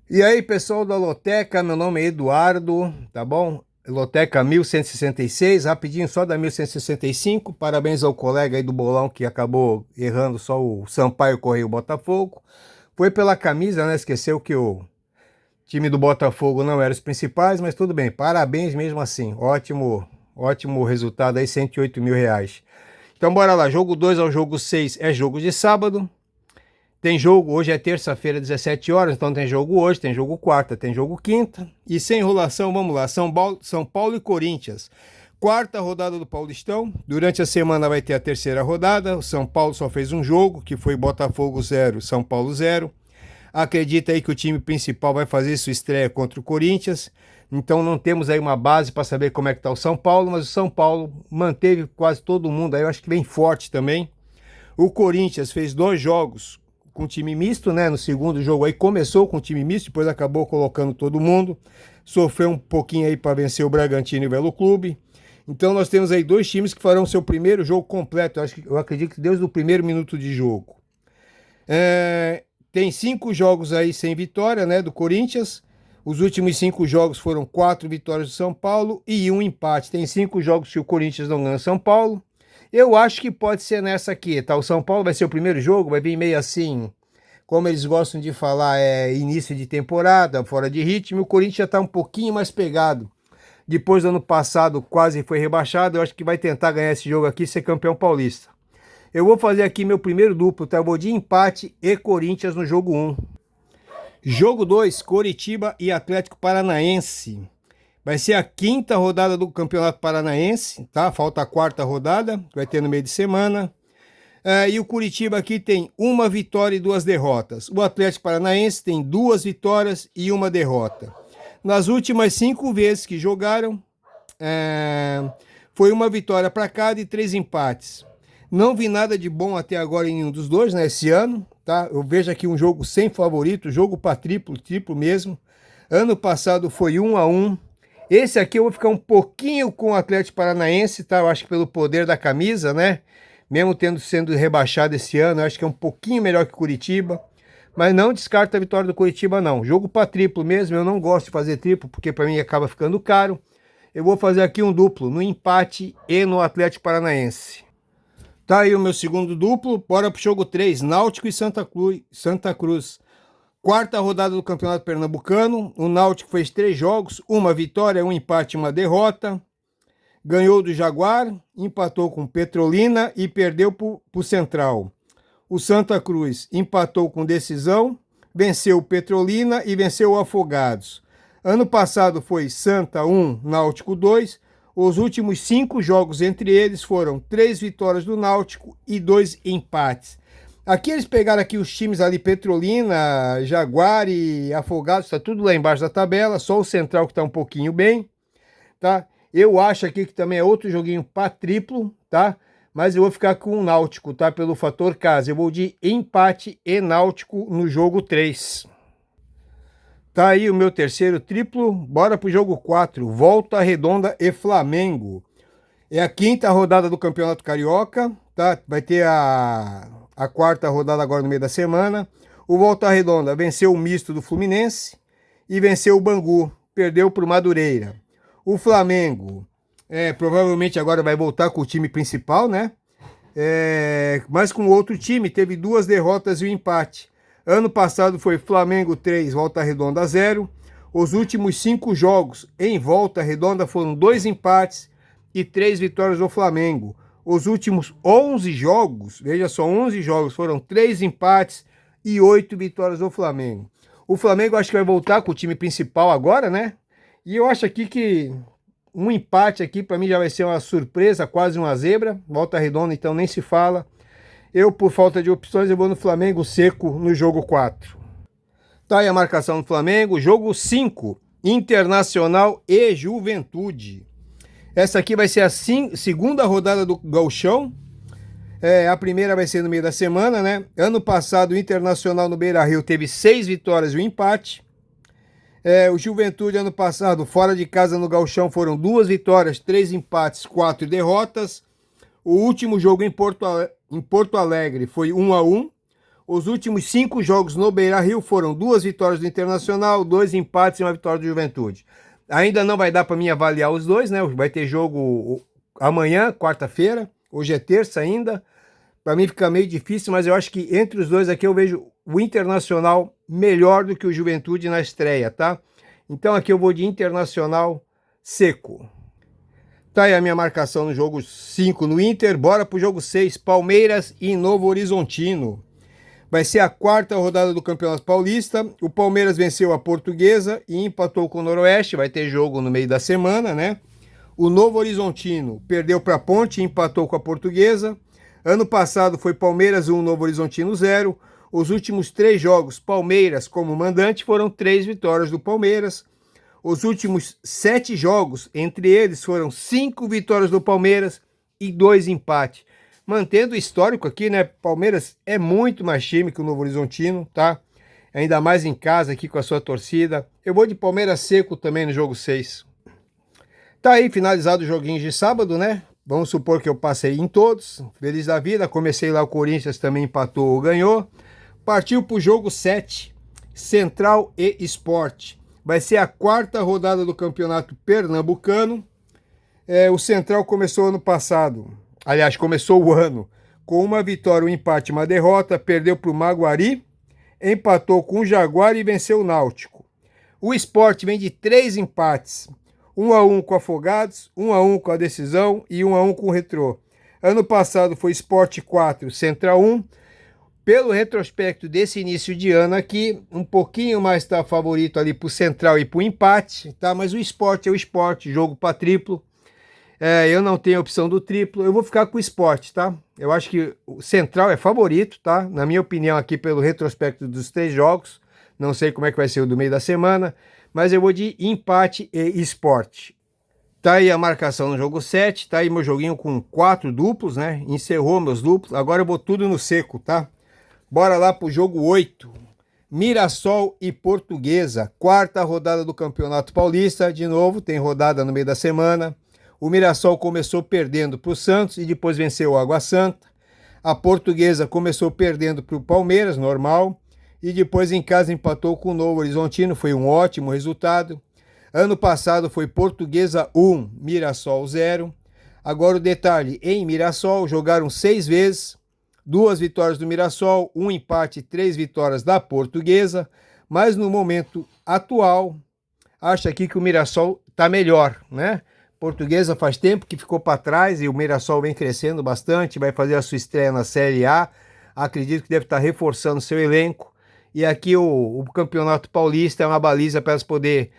E aí, pessoal da Loteca, meu nome é Eduardo, tá bom? Loteca 1166, rapidinho só da 1165. Parabéns ao colega aí do bolão que acabou errando só o Sampaio Correia e o Botafogo. Foi pela camisa, né? Esqueceu que o time do Botafogo não era os principais, mas tudo bem. Parabéns mesmo assim. Ótimo, ótimo resultado aí, R$ 108 mil. Então bora lá, jogo 2 ao jogo 6 é jogo de sábado. Tem jogo, hoje é terça-feira, 17 horas, então tem jogo hoje, tem jogo quarta, tem jogo quinta. E sem enrolação, vamos lá, São Paulo e Corinthians. Quarta rodada do Paulistão, durante a semana vai ter a terceira rodada. O São Paulo só fez um jogo, que foi Botafogo 0, São Paulo 0. Acredita aí que o time principal vai fazer sua estreia contra o Corinthians. Então não temos aí uma base para saber como é que está o São Paulo, mas o São Paulo manteve quase todo mundo aí, eu acho que bem forte também. O Corinthians fez 2 jogos com time misto, né? No segundo jogo aí começou com time misto, depois acabou colocando todo mundo. Sofreu um pouquinho aí para vencer o Bragantino e o Velo Clube. Então nós temos aí 2 times que farão seu primeiro jogo completo. Eu acredito que desde o primeiro minuto de jogo. Tem 5 jogos aí sem vitória, né? Do Corinthians. Os últimos 5 jogos foram 4 vitórias do São Paulo e 1 empate. Tem 5 jogos que o Corinthians não ganha São Paulo. Eu acho que pode ser nessa aqui, tá? O São Paulo vai ser o primeiro jogo, vai vir meio assim, como eles gostam de falar, é início de temporada, fora de ritmo. O Corinthians já tá um pouquinho mais pegado. Depois do ano passado quase foi rebaixado, eu acho que vai tentar ganhar esse jogo aqui e ser campeão paulista. Eu vou fazer aqui meu primeiro duplo, tá? Eu vou de empate e Corinthians no jogo 1. Jogo 2, Coritiba e Atlético Paranaense. Vai ser a quinta rodada do Campeonato Paranaense, tá? Falta a quarta rodada, que vai ter no meio de semana. E o Curitiba aqui tem 1 vitória e 2 derrotas. O Atlético Paranaense tem 2 vitórias e 1 derrota. Nas últimas 5 vezes que jogaram, foi 1 vitória para cada e 3 empates. Não vi nada de bom até agora em nenhum dos dois, né? Esse ano, tá? Eu vejo aqui um jogo sem favorito, jogo para triplo mesmo. Ano passado foi 1-1. Esse aqui eu vou ficar um pouquinho com o Atlético Paranaense, tá? Eu acho que pelo poder da camisa, né? Mesmo sendo rebaixado esse ano, eu acho que é um pouquinho melhor que o Curitiba. Mas não descarta a vitória do Curitiba, não. Jogo para triplo mesmo, eu não gosto de fazer triplo, porque para mim acaba ficando caro. Eu vou fazer aqui um duplo, no empate e no Atlético Paranaense. Tá aí o meu segundo duplo, bora pro jogo 3, Náutico e Santa Cruz. Quarta rodada do Campeonato Pernambucano, o Náutico fez 3 jogos, 1 vitória, 1 empate e 1 derrota. Ganhou do Jaguar, empatou com Petrolina e perdeu para o Central. O Santa Cruz empatou com decisão, venceu o Petrolina e venceu o Afogados. Ano passado foi Santa 1, Náutico 2. Os últimos 5 jogos entre eles foram 3 vitórias do Náutico e 2 empates. Aqui eles pegaram aqui os times ali, Petrolina, Jaguar e Afogados, tá tudo lá embaixo da tabela, só o Central que tá um pouquinho bem, tá? Eu acho aqui que também é outro joguinho para triplo, tá? Mas eu vou ficar com o Náutico, tá? Pelo fator casa. Eu vou de empate e Náutico no jogo 3. Tá aí o meu terceiro triplo. Bora pro jogo 4. Volta Redonda e Flamengo. É a quinta rodada do Campeonato Carioca, tá? Vai ter a quarta rodada agora no meio da semana. O Volta Redonda venceu o misto do Fluminense e venceu o Bangu. Perdeu para o Madureira. O Flamengo provavelmente agora vai voltar com o time principal, né? Mas com outro time, teve 2 derrotas e 1 empate. Ano passado foi Flamengo 3, Volta Redonda 0. Os últimos 5 jogos em Volta Redonda foram 2 empates e 3 vitórias do Flamengo. Os últimos 11 jogos, veja só, 11 jogos, foram 3 empates e 8 vitórias do Flamengo. O Flamengo acho que vai voltar com o time principal agora, né? E eu acho aqui que um empate aqui para mim já vai ser uma surpresa, quase uma zebra. Volta Redonda então nem se fala. Eu, por falta de opções, eu vou no Flamengo seco no jogo 4. Tá aí a marcação do Flamengo. Jogo 5, Internacional e Juventude. Essa aqui vai ser a segunda rodada do Gauchão. A primeira vai ser no meio da semana, né? Ano passado o Internacional no Beira-Rio teve 6 vitórias e 1 empate. O Juventude ano passado, fora de casa no Gauchão, foram 2 vitórias, 3 empates, 4 derrotas. O último jogo em Porto Alegre foi 1-1. Os últimos 5 jogos no Beira-Rio foram 2 vitórias do Internacional, 2 empates e 1 vitória do Juventude. Ainda não vai dar para mim avaliar os dois, né? Vai ter jogo amanhã, quarta-feira. Hoje é terça ainda. Para mim fica meio difícil, mas eu acho que entre os dois aqui eu vejo o Internacional melhor do que o Juventude na estreia, tá? Então aqui eu vou de Internacional seco. Tá aí a minha marcação no jogo 5 no Inter. Bora pro jogo 6, Palmeiras e Novo Horizontino. Vai ser a 4ª rodada do Campeonato Paulista. O Palmeiras venceu a Portuguesa e empatou com o Noroeste. Vai ter jogo no meio da semana, né? O Novo Horizontino perdeu para a Ponte e empatou com a Portuguesa. Ano passado foi Palmeiras 1, Novo Horizontino 0. Os últimos 3 jogos, Palmeiras como mandante, foram 3 vitórias do Palmeiras. Os últimos 7 jogos, entre eles, foram 5 vitórias do Palmeiras e 2 empates. Mantendo o histórico aqui, né? Palmeiras é muito mais time que o Novo Horizontino, tá? Ainda mais em casa aqui com a sua torcida. Eu vou de Palmeiras seco também no jogo 6. Tá aí finalizado os joguinhos de sábado, né? Vamos supor que eu passei em todos. Feliz da vida. Comecei lá, o Corinthians também empatou ou ganhou. Partiu pro jogo 7. Central e Sport. Vai ser a 4ª rodada do Campeonato Pernambucano. O Central começou ano passado. Aliás, começou o ano com uma vitória, um empate, uma derrota. Perdeu para o Maguari, empatou com o Jaguar e venceu o Náutico. O Sport vem de 3 empates. 1-1 com o Afogados, 1-1 com a Decisão e 1-1 com o Retrô. Ano passado foi Sport 4, Central 1. Pelo retrospecto desse início de ano aqui, um pouquinho mais está favorito ali para o Central e para o empate, tá? Mas o Sport é o Sport, jogo para triplo. Eu não tenho a opção do triplo, eu vou ficar com o Sport, tá? Eu acho que o Central é favorito, tá? Na minha opinião aqui pelo retrospecto dos 3 jogos, não sei como é que vai ser o do meio da semana, mas eu vou de empate e Sport. Tá aí a marcação no jogo 7, tá aí meu joguinho com 4 duplos, né? Encerrou meus duplos, agora eu vou tudo no seco, tá? Bora lá pro jogo 8. Mirassol e Portuguesa, 4ª rodada do Campeonato Paulista, de novo, tem rodada no meio da semana. O Mirassol começou perdendo para o Santos e depois venceu o Água Santa. A Portuguesa começou perdendo para o Palmeiras, normal. E depois em casa empatou com o Novo Horizontino, foi um ótimo resultado. Ano passado foi Portuguesa 1, Mirassol 0. Agora o detalhe, em Mirassol jogaram 6 vezes. 2 vitórias do Mirassol, 1 empate e 3 vitórias da Portuguesa. Mas no momento atual, acho aqui que o Mirassol está melhor, né? Portuguesa faz tempo que ficou para trás e o Mirassol vem crescendo bastante, vai fazer a sua estreia na Série A, acredito que deve estar reforçando seu elenco, e aqui o Campeonato Paulista é uma baliza para elas poder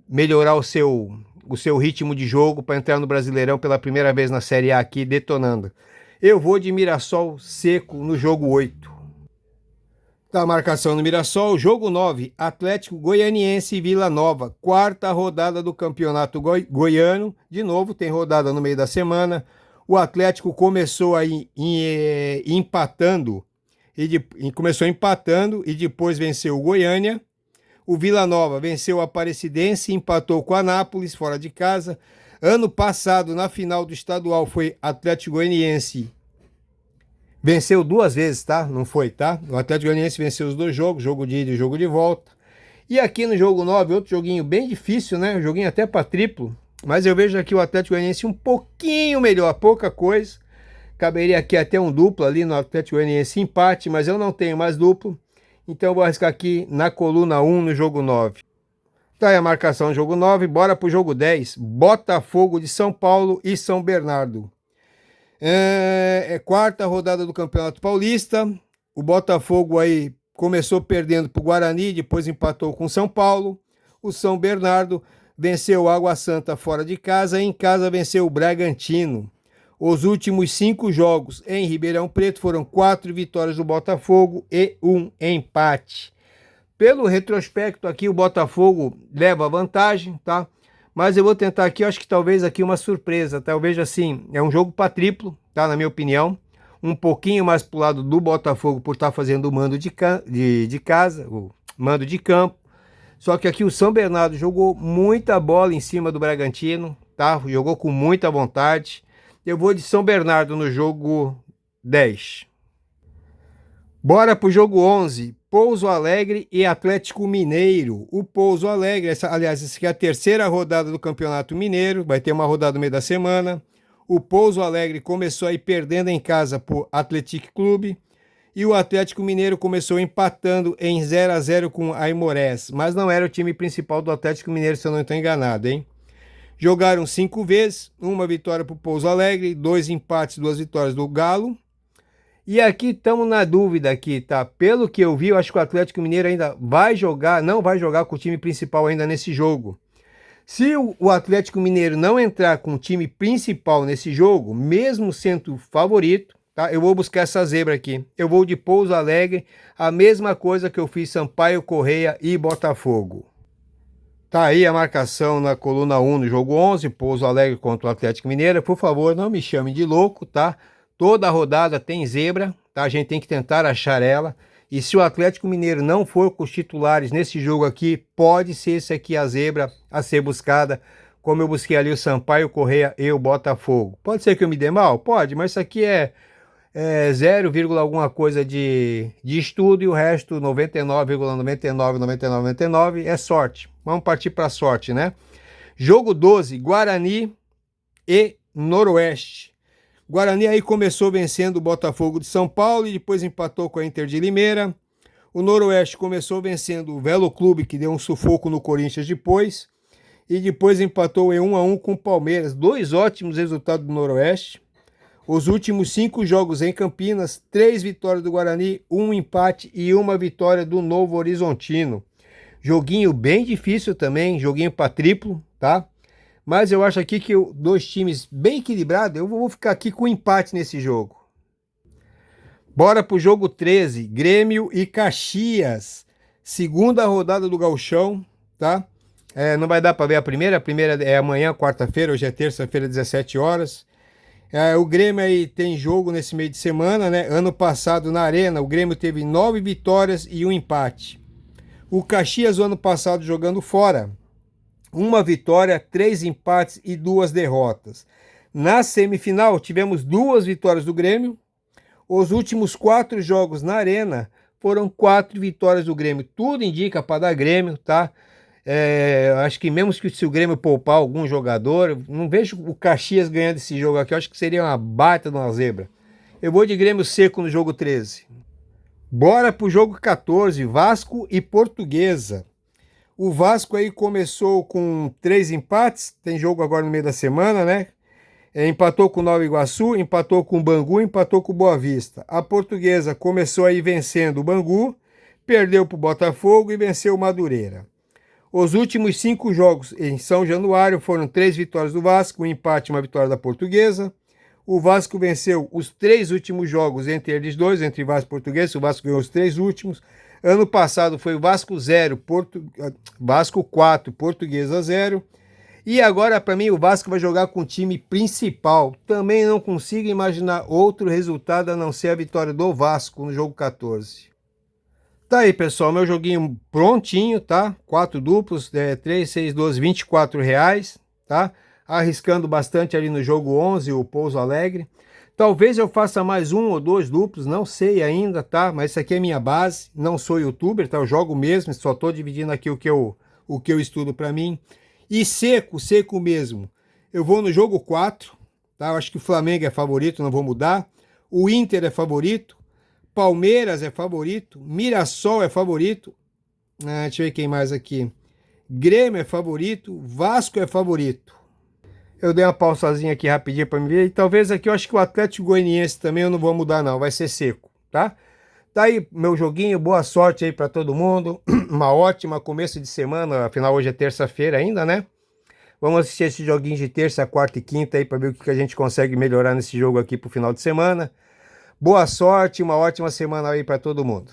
melhorar o seu ritmo de jogo para entrar no Brasileirão pela primeira vez na Série A aqui, detonando. Eu vou de Mirassol seco no jogo 8. Tá a marcação no Mirassol, jogo 9, Atlético Goianiense e Vila Nova, 4ª rodada do Campeonato Goiano, de novo tem rodada no meio da semana. O Atlético começou aí empatando, começou empatando e depois venceu o Goiânia. O Vila Nova venceu o Aparecidense e empatou com a Anápolis, fora de casa. Ano passado, na final do estadual, foi Atlético Goianiense. Venceu 2 vezes, tá? Não foi, tá? O Atlético Goianiense venceu os 2 jogos, jogo de ida e jogo de volta. E aqui no jogo 9, outro joguinho bem difícil, né? Um joguinho até para triplo. Mas eu vejo aqui o Atlético Goianiense um pouquinho melhor, pouca coisa. Caberia aqui até um duplo ali no Atlético Goianiense empate, mas eu não tenho mais duplo. Então eu vou arriscar aqui na coluna 1 no jogo 9. Tá aí a marcação do jogo 9, bora pro jogo 10. Botafogo de São Paulo e São Bernardo. 4ª rodada do Campeonato Paulista. O Botafogo aí começou perdendo para o Guarani, depois empatou com o São Paulo. O São Bernardo venceu o Água Santa fora de casa e em casa venceu o Bragantino. Os últimos 5 jogos em Ribeirão Preto foram 4 vitórias do Botafogo e 1 empate. Pelo retrospecto aqui o Botafogo leva vantagem, tá? Mas eu vou tentar aqui, eu acho que talvez aqui uma surpresa, talvez assim, é um jogo para triplo, tá? Na minha opinião, um pouquinho mais pro lado do Botafogo por estar fazendo o mando de casa, o mando de campo. Só que aqui o São Bernardo jogou muita bola em cima do Bragantino, tá? Jogou com muita vontade. Eu vou de São Bernardo no jogo 10. Bora pro jogo 11, Pouso Alegre e Atlético Mineiro. O Pouso Alegre, aliás, essa aqui é a terceira rodada do Campeonato Mineiro, vai ter uma rodada no meio da semana. O Pouso Alegre começou aí perdendo em casa pro Atlético Clube e o Atlético Mineiro começou empatando em 0-0 com a Aimorés, mas não era o time principal do Atlético Mineiro, se eu não estou enganado, hein? Jogaram 5 vezes, uma vitória pro Pouso Alegre, 2 empates, 2 vitórias do Galo. E aqui estamos na dúvida aqui, tá? Pelo que eu vi, eu acho que o Atlético Mineiro ainda vai jogar, não vai jogar com o time principal ainda nesse jogo. Se o Atlético Mineiro não entrar com o time principal nesse jogo, mesmo sendo favorito, tá? Eu vou buscar essa zebra aqui. Eu vou de Pouso Alegre, a mesma coisa que eu fiz Sampaio Correia e Botafogo. Tá aí a marcação na coluna 1 no jogo 11, Pouso Alegre contra o Atlético Mineiro. Por favor, não me chame de louco, tá? Toda rodada tem zebra, tá? A gente tem que tentar achar ela. E se o Atlético Mineiro não for com os titulares nesse jogo aqui, pode ser esse aqui a zebra a ser buscada, como eu busquei ali o Sampaio Correia e o Botafogo. Pode ser que eu me dê mal? Pode, mas isso aqui é 0, alguma coisa de estudo e o resto 99,999999 é sorte. Vamos partir para a sorte, né? Jogo 12, Guarani e Noroeste. Guarani aí começou vencendo o Botafogo de São Paulo e depois empatou com a Inter de Limeira. O Noroeste começou vencendo o Velo Clube, que deu um sufoco no Corinthians depois. E depois empatou em 1-1 com o Palmeiras. 2 ótimos resultados do Noroeste. Os últimos 5 jogos em Campinas, 3 vitórias do Guarani, 1 empate e 1 vitória do Novo Horizontino. Joguinho bem difícil também, joguinho para triplo, tá? Mas eu acho aqui que dois times bem equilibrados, eu vou ficar aqui com empate nesse jogo. Bora pro jogo 13, Grêmio e Caxias. Segunda rodada do Gauchão, tá? Não vai dar para ver a primeira é amanhã, quarta-feira, hoje é terça-feira, 17 horas. O Grêmio aí tem jogo nesse meio de semana, né? Ano passado na Arena, o Grêmio teve 9 vitórias e 1 empate. O Caxias, o ano passado, jogando fora, 1 vitória, 3 empates e 2 derrotas. Na semifinal, tivemos 2 vitórias do Grêmio. Os últimos 4 jogos na Arena foram 4 vitórias do Grêmio. Tudo indica para dar Grêmio, tá? Acho que mesmo que se o Grêmio poupar algum jogador, não vejo o Caxias ganhando esse jogo aqui. Eu acho que seria uma baita de uma zebra. Eu vou de Grêmio seco no jogo 13. Bora pro jogo 14, Vasco e Portuguesa. O Vasco aí começou com 3 empates, tem jogo agora no meio da semana, né? Empatou com o Nova Iguaçu, empatou com o Bangu, empatou com o Boa Vista. A Portuguesa começou aí vencendo o Bangu, perdeu para o Botafogo e venceu o Madureira. Os últimos 5 jogos em São Januário foram 3 vitórias do Vasco, 1 empate e 1 vitória da Portuguesa. O Vasco venceu os 3 últimos jogos entre eles dois, entre Vasco e Portuguesa. O Vasco ganhou os 3 últimos. Ano passado foi Vasco 0, Vasco 4, Portuguesa 0. E agora, para mim, o Vasco vai jogar com o time principal. Também não consigo imaginar outro resultado a não ser a vitória do Vasco no jogo 14. Tá aí, pessoal, meu joguinho prontinho, tá? 4 duplos, 3, 6, 12, R$24, tá? Arriscando bastante ali no jogo 11, o Pouso Alegre. Talvez eu faça mais 1 ou 2 duplos, não sei ainda, tá? Mas isso aqui é minha base, não sou youtuber, tá? Eu jogo mesmo, só tô dividindo aqui o que eu estudo para mim. E seco mesmo. Eu vou no jogo 4, tá? Eu acho que o Flamengo é favorito, não vou mudar. O Inter é favorito. Palmeiras é favorito. Mirassol é favorito. Deixa eu ver quem mais aqui. Grêmio é favorito. Vasco é favorito. Eu dei uma pausazinha aqui rapidinho para me ver. E talvez aqui eu acho que o Atlético Goianiense também eu não vou mudar não. Vai ser seco, tá? Tá aí meu joguinho. Boa sorte aí para todo mundo. Uma ótima começo de semana. Afinal hoje é terça-feira ainda, né? Vamos assistir esse joguinho de terça, quarta e quinta aí para ver o que a gente consegue melhorar nesse jogo aqui pro final de semana. Boa sorte, uma ótima semana aí para todo mundo.